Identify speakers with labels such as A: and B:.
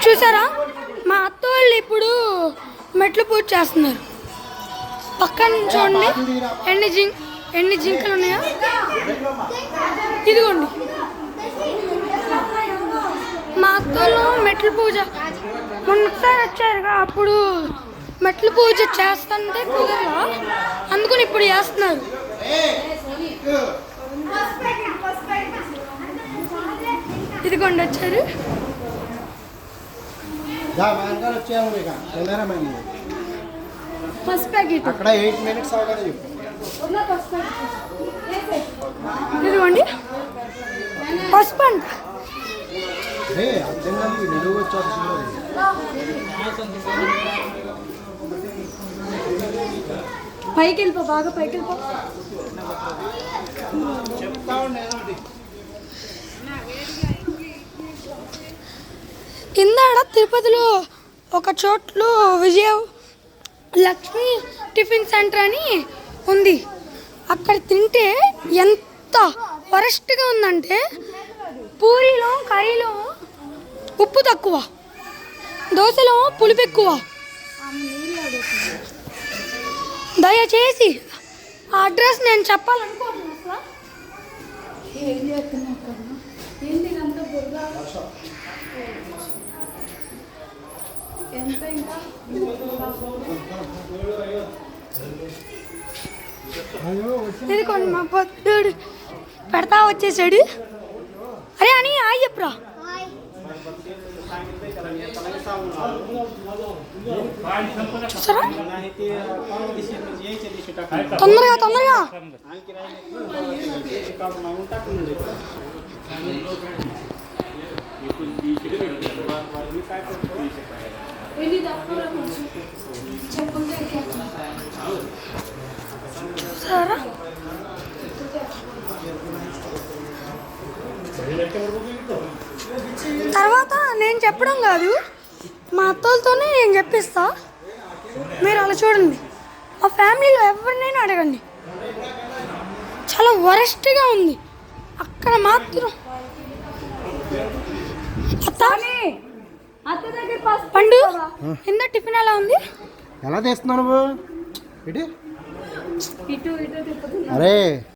A: చూసారా మా అత్త వాళ్ళు ఇప్పుడు మెట్లు పూజ చేస్తున్నారు. పక్కన చూడండి ఎన్ని జింకలు ఉన్నాయో. ఇదిగోండి మా అత్త వాళ్ళు మెట్లు పూజ మొన్నసారి వచ్చారుగా, అప్పుడు మెట్లు పూజ చేస్తుంటే కుదరలా, అందుకని ఇప్పుడు చేస్తున్నారు. ఇదిగోండి వచ్చారు. ఫస్ట్ ప్యాకెట్ అక్కడ 8 మినిట్స్ అవుతుంది. ఇదిగోండి పసుపు అంట. పైకి వెళ్ళిపో, బాగా పైకి వెళ్ళిపో. కింద తిరుపతిలో ఒక చోట్లో లక్ష్మీ టిఫిన్ సెంటర్ అని ఉంది. అక్కడ తింటే ఎంత వరస్ట్గా ఉందంటే పూరీలో కర్రీలో ఉప్పు తక్కువ, దోశలో పులుపు ఎక్కువ. దయచేసి ఆ అడ్రస్ నేను చెప్పాలనుకోవట్లేదు సార్. ఇది కొన్ని మా పొద్దుడు పెడతా వచ్చేసాడు. అరే అని హాయ్ చెప్పురా. చూసారా తొందరగా తొందరగా. చూసారా తర్వాత నేను చెప్పడం కాదు, మా అత్తలతోనే నేను చెప్పిస్తా. మీరు అలా చూడండి, మా ఫ్యామిలీలో ఎవరినైనా అడగండి, చాలా వరస్ట్గా ఉంది. అక్కడ మాత్రం పండు కింద టిఫిన్ ఎలా ఉంది?
B: ఎలా చేస్తున్నావు నువ్వు? అరే